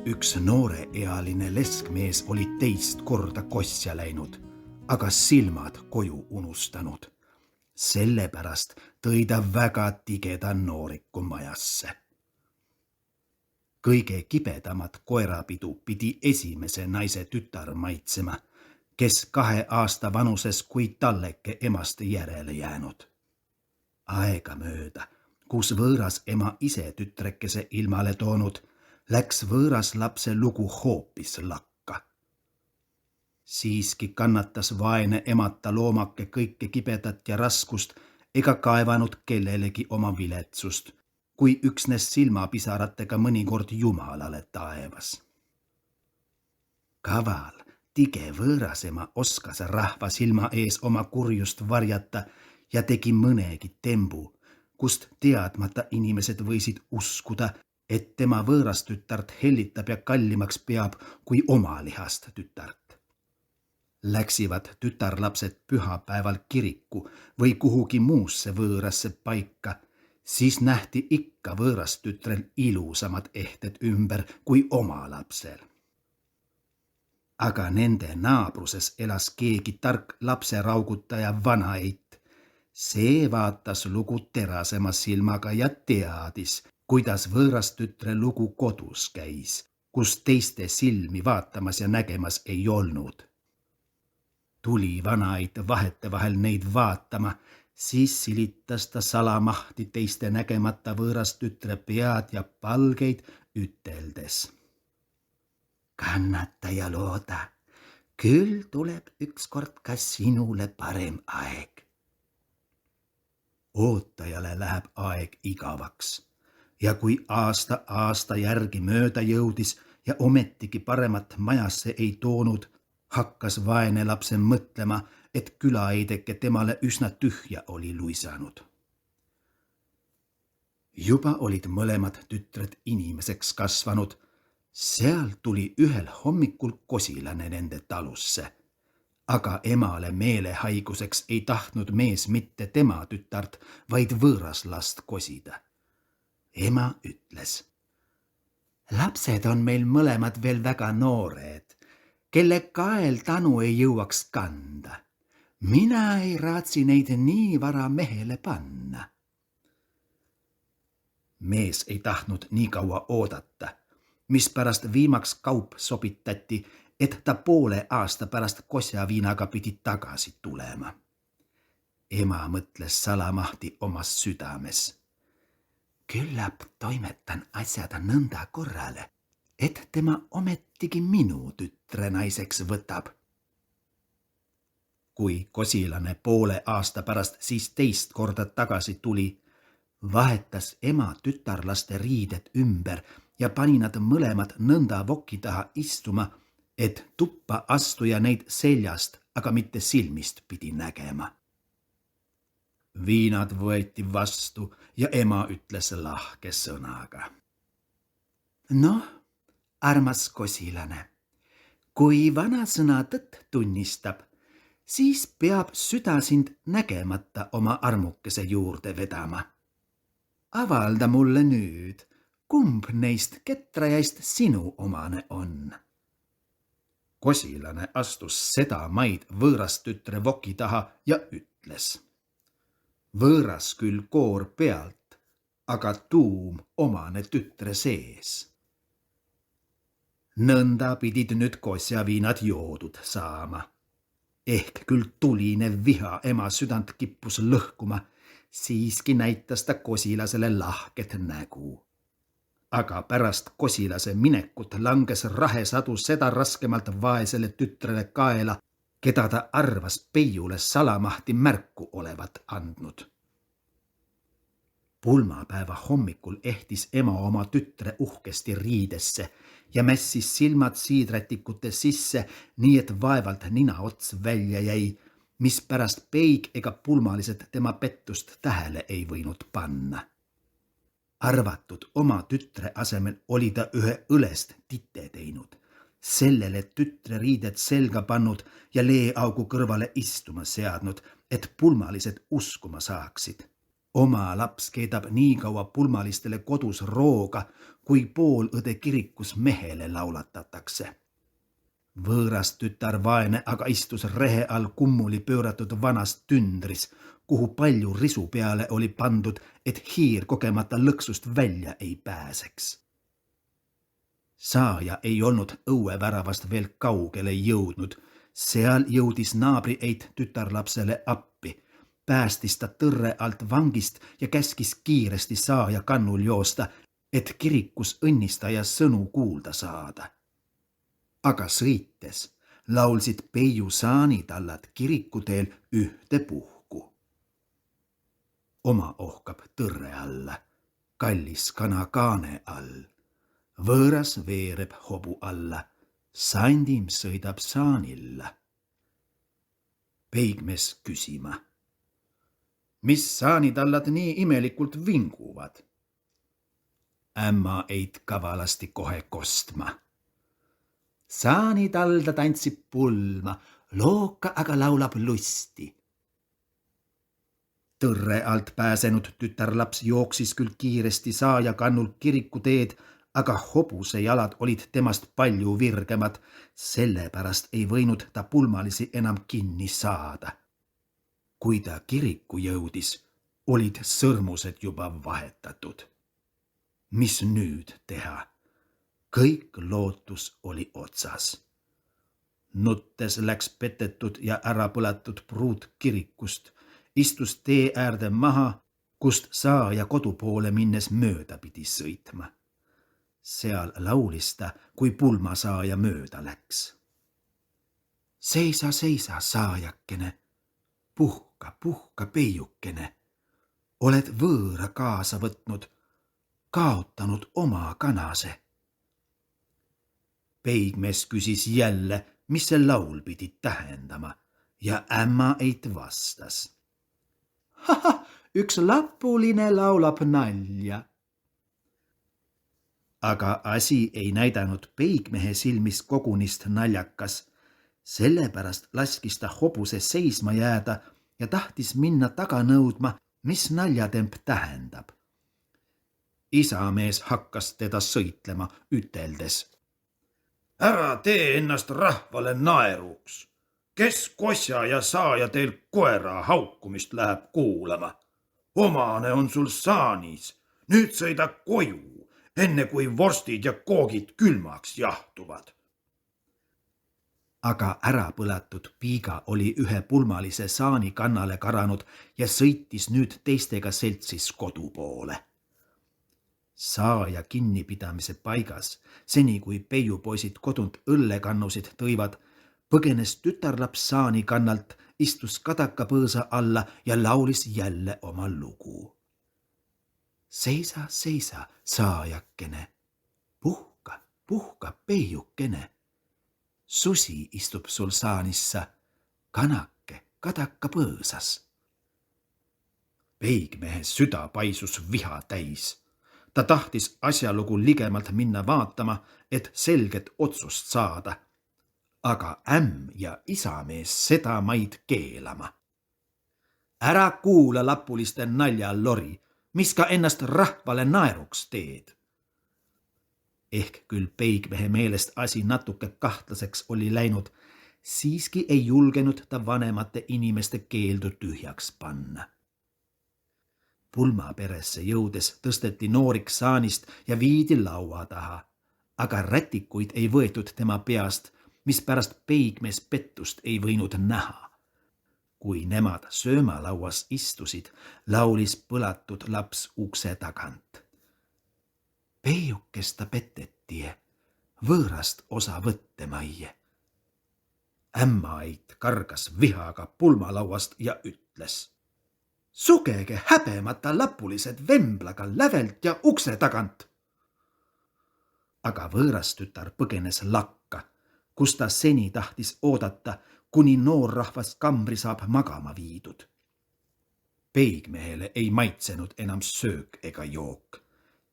Üks nooreealine leskmees oli teist korda kosja läinud, aga silmad koju unustanud. Sellepärast tõi ta väga tigeda nooriku majasse. Kõige kibedamat koerapidu pidi esimese naise tütar maitsema, kes 2 aasta vanuses kui talleke emast järele jäänud. Aegamööda, kus võõras ema ise tütrekese ilmale toonud, läks võõras lapse lugu hoopis lakka. Siiski kannatas vaene emata loomake kõike kibedat ja raskust ega kaevanud kellelegi oma viletsust, kui üksnes silmapisaratega mõnikord Jumalale taevas. Kaval, tige võõrasema oskas rahva silma ees oma kurjust varjata ja tegi mõnegi tembu, kust teadmata inimesed võisid uskuda, et tema võõrastütart hellitab ja kallimaks peab kui oma lihast tütart. Läksivad tütarlapsed pühapäeval kiriku või kuhugi muusse võõrasse paika, siis nähti ikka võõrastütrel ilusamad ehted ümber kui oma lapsel. Aga nende naabruses elas keegi tark lapseraugutaja Vanaeit. See vaatas lugu terasema silmaga ja teadis, kuidas võõrastütre lugu kodus käis, kus teiste silmi vaatamas ja nägemas ei olnud. Tuli Vanaeit vahetevahel neid vaatama, siis silitas ta salamahti teiste nägemata võõrastütre pead ja palgeid üteldes. Kannata ja looda, küll tuleb ükskord ka sinule parem aeg. Ootajale läheb aeg igavaks. Ja kui aasta järgi mööda jõudis ja ometigi paremat majasse ei toonud, hakkas vaene lapse mõtlema, et külaeideke temale üsna tühja oli luisanud. Juba olid mõlemad tütred inimeseks kasvanud, seal tuli ühel hommikul kosilane nende talusse. Aga emale meelehaiguseks ei tahtnud mees mitte tema tütart, vaid võõras last kosida. Ema ütles, lapsed on meil mõlemad veel väga noored, kelle kael tanu ei jõuaks kanda. Mina ei raatsi neid nii vara mehele panna. Mees ei tahtnud nii kaua oodata, mispärast viimaks kaup sobitati, et ta 5 aasta pärast kosjaviinaga pidi tagasi tulema. Ema mõtles salamahti omas südames. Küllap toimetan asjad nõnda korrale, et tema ometigi minu tütre naiseks võtab. Kui kosilane 5 aasta pärast siis teist korda tagasi tuli, vahetas ema tütarlaste riided ümber ja pani nad mõlemad nõnda voki taha istuma, et tuppa astuja neid seljast, aga mitte silmist pidi nägema. Viinad võeti vastu ja ema ütles lahke sõnaga. Noh, armas kosilane, kui vanasõna tõtt tunnistab, siis peab süda sind nägemata oma armukese juurde vedama. Avalda mulle nüüd, kumb neist ketrajaist sinu omane on. Kosilane astus seda maid võõrastütre voki taha ja ütles. Võõras küll koor pealt, aga tuum omane tütre sees. Nõnda pidid nüüd kosjaviinad joodud saama. Ehk küll tuline viha ema südant kippus lõhkuma, siiski näitas ta kosilasele lahket nägu. Aga pärast kosilase minekut langes rahesadu seda raskemalt vaesele tütrele kaela, keda ta arvas peiule salamahti märku olevat andnud. Pulmapäeva hommikul ehtis ema oma tütre uhkesti riidesse ja mässis silmad siidrätikute sisse, nii et vaevalt nina ots välja jäi, mispärast peig ega pulmalised tema pettust tähele ei võinud panna. Arvatud oma tütre asemel oli ta ühe õlest tite teinud, sellele tütre riided selga pannud ja leeaugu kõrvale istuma seadnud, et pulmalised uskuma saaksid. Oma laps keedab nii kaua pulmalistele kodus rooga, kui poolõde kirikus mehele laulatatakse. Võõras tütar vaene aga istus rehe all kummuli pööratud vanas tündris, kuhu palju risu peale oli pandud, et hiir kogemata lõksust välja ei pääseks. Saaja ei olnud õueväravast veel kaugele jõudnud, seal jõudis naabri eit tütarlapsele appi, päästis ta tõrre alt vangist ja käskis kiiresti Saaja kannul joosta, et kirikus õnnistaja sõnu kuulda saada. Aga sõites laulsid Peiu saanitallad kirikuteel ühte puhku. Oma ohkab tõrre alla, kallis kana kaane all, võõras veereb hobu alla, sandim sõidab saanilla. Peigmees küsima. Mis saanitallad nii imelikult vinguvad? Ämma eit kavalasti kohe kostma. Saanitalda tantsib pulma, looka aga laulab lusti. Tõrre alt pääsenud tütarlaps jooksis küll kiiresti Saaja kannul kirikuteed, aga hobuse jalad olid temast palju virgemad, sellepärast ei võinud ta pulmalisi enam kinni saada. Kui ta kiriku jõudis, olid sõrmused juba vahetatud. Mis nüüd teha? Kõik lootus oli otsas. Nuttes läks petetud ja ärapõlatud pruut kirikust, istus tee äärde maha, kust Saaja kodupoole minnes mööda pidi sõitma. Seal laulis ta, kui pulmasaaja mööda läks. Seisa, seisa, saajakene, puhka, puhka, peiukene, oled võõra kaasa võtnud, kaotanud oma kanase. Peigmees küsis jälle, mis see laul pidi tähendama ja ämma eit vastas. Üks lapuline laulab nalja. Aga asi ei näidanud peigmehe silmis kogunist naljakas, sellepärast laskis ta hobuse seisma jääda ja tahtis minna taga nõudma, mis naljatemp tähendab. Isamees hakkas teda sõitlema, üteldes. Ära tee ennast rahvale naeruks. Kes kosja ja Saaja teil koera haukumist läheb kuulama? Omane on sul saanis. Nüüd sõida koju, enne kui vorstid ja koogid külmaks jahtuvad. Aga ärapõlatud piiga oli ühe pulmalise saani kannale karanud ja sõitis nüüd teistega seltsis kodu poole. Saaja kinnipidamise paigas, seni kui peiupoisid kodunt õllekannusid tõivad, põgenes tütarlaps saani kannalt, istus kadakapõõsa alla ja laulis jälle oma lugu. Seisa, seisa, saajakene, puhka, puhka, peiukene. Susi istub sul saanissa, kanake kadakapõõsas. Peigmehe süda paisus viha täis. Ta tahtis asjalugu ligemalt minna vaatama, et selget otsust saada. Aga ämm ja isamees seda maid keelama. Ära kuula lapuliste nalja lori, mis ka ennast rahvale naeruks teed. Ehk küll peigmehe meelest asi natuke kahtlaseks oli läinud, siiski ei julgenud ta vanemate inimeste keeldu tühjaks panna. Pulmaperesse jõudes tõsteti noorik saanist ja viidi laua taha, aga rätikuid ei võetud tema peast, mispärast peigmees pettust ei võinud näha. Kui nemad söömalauas istusid, laulis põlatud laps ukse tagant. Peiukesta pettetie, võõrast osa võttemaie. Ämmaid kargas vihaga pulmalauast ja ütles. Sugege häbemata lapulised vemblaga lävelt ja ukse tagant. Aga võõras tütar põgenes lakka, kus ta seni tahtis oodata, kuni noorrahvas kambri saab magama viidud. Peigmehele ei maitsenud enam söök ega jook.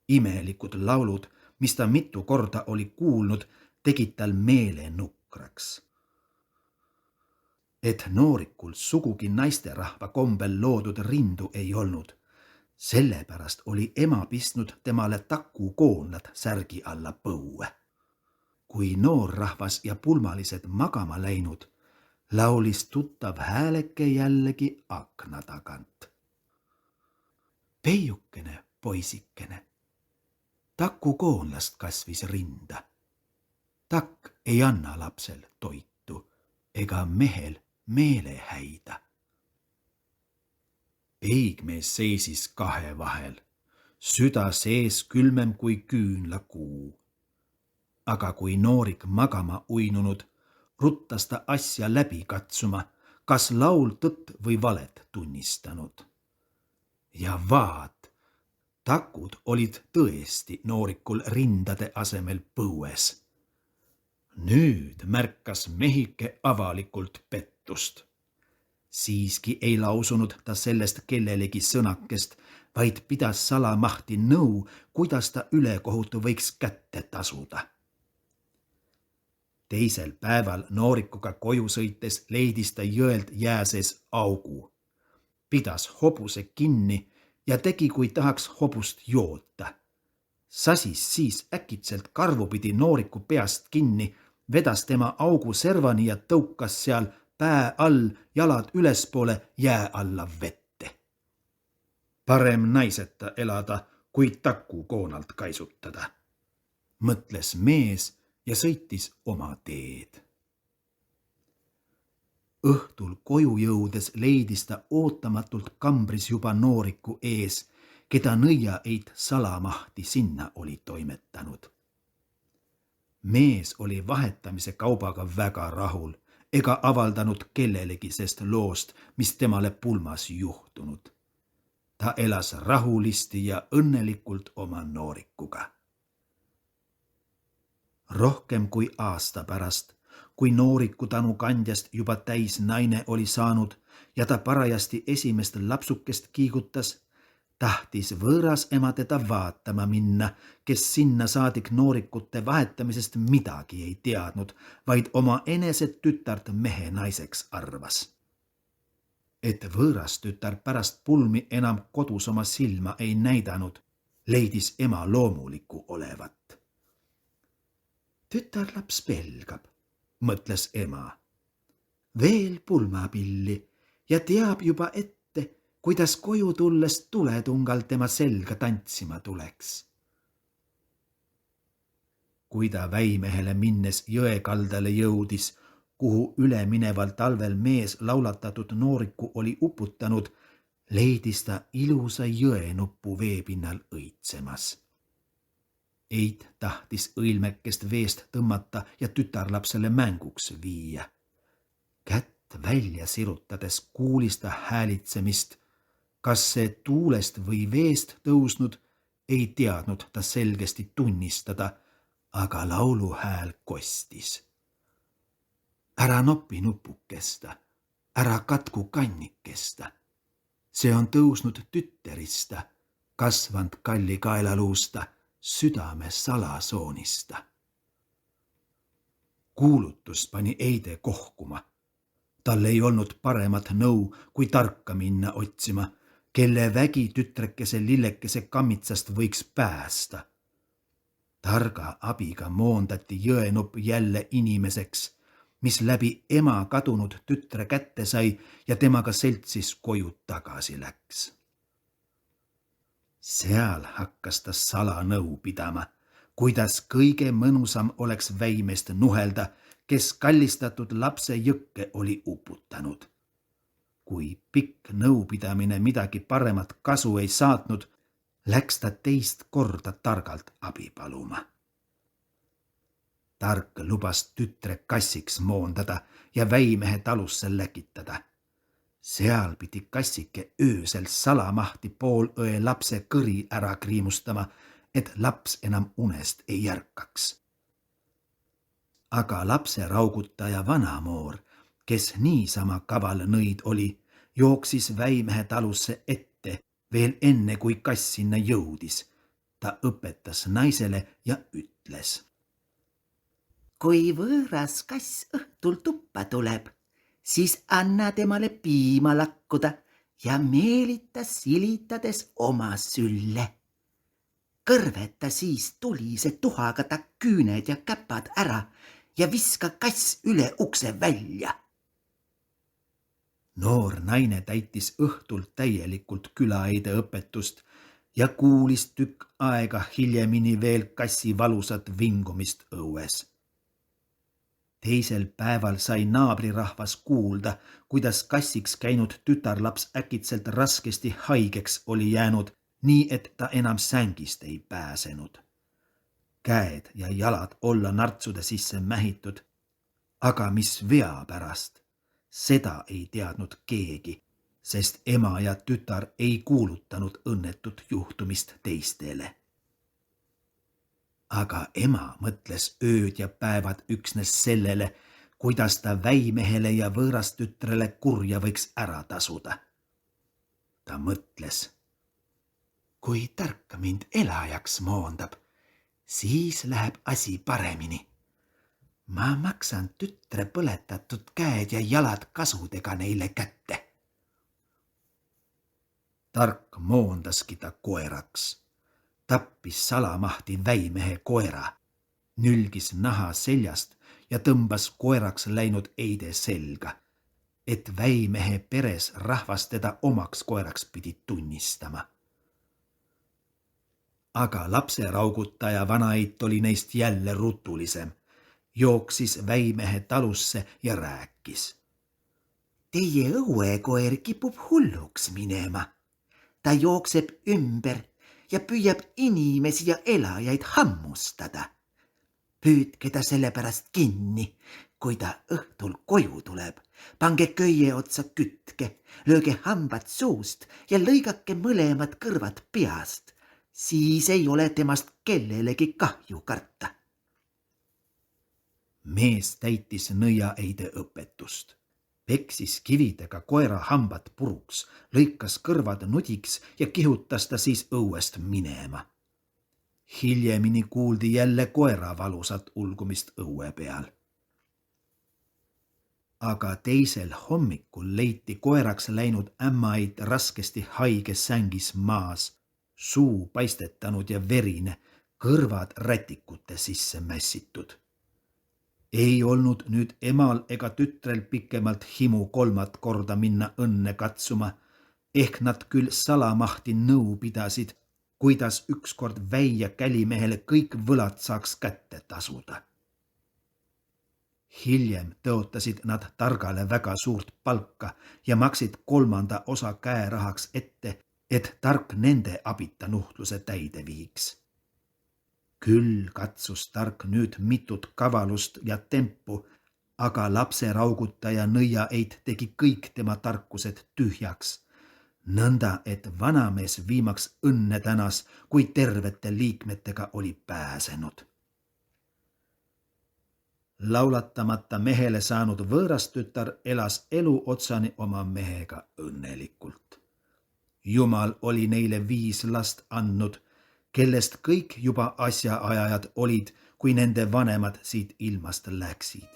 Imelikud laulud, mis ta mitu korda oli kuulnud, tegid tal meele nukraks. Et noorikul sugugi naisterahva kombel loodud rindu ei olnud, Sellepärast oli ema pistnud temale takukoonlad särgi alla põue. Kui noorrahvas ja pulmalised magama läinud, laulis tuttav hääleke jällegi akna tagant. Peiukene, poisikene, takukoonlast kasvis rinda. Takk ei anna lapsel toitu ega mehel meelehäida. Peigmees seisis kahe vahel, süda sees külmem kui küünlakuu. Aga kui noorik magama uinunud, ruttas ta asja läbi katsuma, kas laul tõtt või valet tunnistanud. Ja vaat, takud olid tõesti noorikul rindade asemel põues. Nüüd märkas mehike avalikult pettust. Siiski ei lausunud ta sellest kellelegi sõnakest, vaid pidas salamahti nõu, kuidas ta ülekohutu võiks kätte tasuda. Teisel päeval noorikuga koju sõites leidis ta jõelt jää sees augu. Pidas hobuse kinni ja tegi, kui tahaks hobust joota. Sasis siis äkitselt karvupidi nooriku peast kinni, vedas tema augu servani ja tõukas seal pää all, jalad ülespoole jää alla vette. Parem naiseta elada, kui takukoonalt kaisutada, mõtles mees ja sõitis oma teed. Õhtul koju jõudes leidis ta ootamatult kambris juba nooriku ees, keda nõiaeit salamahti sinna oli toimetanud. Mees oli vahetamise kaubaga väga rahul ega avaldanud kellelegi sest loost, mis temale pulmas juhtunud. Ta elas rahulisti ja õnnelikult oma noorikuga. Rohkem kui aasta pärast, kui nooriku Tanu kandjast juba täis naine oli saanud ja ta parajasti esimest lapsukest kiigutas, tahtis võõras ema teda vaatama minna, kes sinna saadik noorikute vahetamisest midagi ei teadnud, vaid oma eneset tütart mehe naiseks arvas. Et võõras tütar pärast pulmi enam kodus oma silma ei näidanud, leidis ema loomulikku olevat. Tütarlaps pelgab, mõtles ema. Veel pulmapilli ja teab juba ette, kuidas koju tulles tuletungal tema selga tantsima tuleks. Kui ta väimehele minnes jõe kaldale jõudis, kuhu ülemineval talvel mees laulatatud nooriku oli uputanud, leidis ta ilusa jõenuppu veepinnal õitsemas. Eit tahtis õilmekest veest tõmmata ja tütarlapsele mänguks viia. Kätt välja sirutades kuulis ta häälitsemist. Kas see tuulest või veest tõusnud, ei teadnud ta selgesti tunnistada, aga lauluhääl kostis. Ära nopi nupukesta, ära katku kannikesta. See on tõusnud tütterista, kasvanud kalli kaelaluusta, südame salasoonista. Kuulutus pani Eide kohkuma. Tal ei olnud paremat nõu, kui tarka minna otsima, kelle vägi tütrekese lillekese kammitsast võiks päästa. Targa abiga moondati jõenupp jälle inimeseks, mis läbi ema kadunud tütre kätte sai ja temaga seltsis koju tagasi läks. Seal hakkas ta salanõu pidama, kuidas kõige mõnusam oleks väimest nuhelda, kes kallistatud lapse jõkke oli uputanud. Kui pikk nõupidamine midagi paremat kasu ei saatnud, läks ta teist korda targalt abi paluma. Tark lubas tütre kassiks moondada ja väimehe talusse läkitada. Seal pidi kassike öösel salamahti poolõe lapse kõri ära kriimustama, et laps enam unest ei järkaks. Aga lapse raugutaja vanamoor, kes niisama kaval nõid oli, jooksis väimehe talusse ette veel enne, kui kass sinna jõudis. Ta õpetas naisele ja ütles. Kui võõras kass õhtul tuppa tuleb, siis anna temale piima lakkuda ja meelitas silitades oma sülle. Kõrveta siis tulise tuhaga ta küüned ja käpad ära ja viska kass üle ukse välja. Noor naine täitis õhtult täielikult külaeide õpetust ja kuulis tükk aega hiljemini veel kassi valusat vingumist õues. Teisel päeval sai naabrirahvas kuulda, kuidas kassiks käinud tütarlaps äkitselt raskesti haigeks oli jäänud, nii et ta enam sängist ei pääsenud. Käed ja jalad olla nartsude sisse mähitud, aga mis vea pärast, seda ei teadnud keegi, sest ema ja tütar ei kuulutanud õnnetut juhtumist teistele. Aga ema mõtles ööd ja päevad üksnes sellele, kuidas ta väimehele ja võõrastütrele kurja võiks ära tasuda. Ta mõtles, kui tark mind elajaks moondab, siis läheb asi paremini. Ma maksan tütre põletatud käed ja jalad kasudega neile kätte. Tark moondaski ta koeraks. Tappis salamahti väimehe koera, nülgis naha seljast ja tõmbas koeraks läinud eide selga, et väimehe peres rahvas teda omaks koeraks pidi tunnistama. Aga lapseraugutaja vanaeit oli neist jälle rutulisem, jooksis väimehe talusse ja rääkis. Teie õuekoer kipub hulluks minema. Ta jookseb ümber ja püüab inimesi ja elajaid hammustada. Püüdke ta sellepärast kinni, kui ta õhtul koju tuleb. Pange köie otsa kütke, lööge hambad suust ja lõigake mõlemad kõrvad peast. Siis ei ole temast kellelegi kahju karta. Mees täitis nõiaeide õpetust. Peksis kividega koera hambad puruks, lõikas kõrvad nudiks ja kihutas ta siis õuest minema. Hiljemini kuuldi jälle koera valusat ulgumist õue peal. Aga teisel hommikul leiti koeraks läinud ämmaid raskesti haige sängis maas, suu paistetanud ja verine, kõrvad rätikute sisse mässitud. Ei olnud nüüd emal ega tütrel pikemalt himu kolmat korda minna õnne katsuma, ehk nad küll salamahti nõu pidasid, kuidas ükskord väia kälimehele kõik võlad saaks kätte tasuda. Hiljem tõotasid nad targale väga suurt palka ja maksid 3. osa käerahaks ette, et tark nende abita nuhtluse täide viiks. Küll katsus tark nüüd mitut kavalust ja tempu, aga lapseraugutaja nõiaeit tegi kõik tema tarkused tühjaks, nõnda et vanamees viimaks õnne tänas, kui tervete liikmetega oli pääsenud. Laulatamata mehele saanud võõrastütar elas elu otsani oma mehega õnnelikult. Jumal oli neile 5 last andnud, kellest kõik juba asjaajajad olid, kui nende vanemad siit ilmast läksid.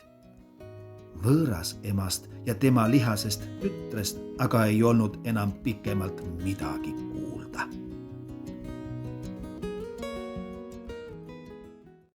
Võõras emast ja tema lihasest tütrest aga ei olnud enam pikemalt midagi kuulda.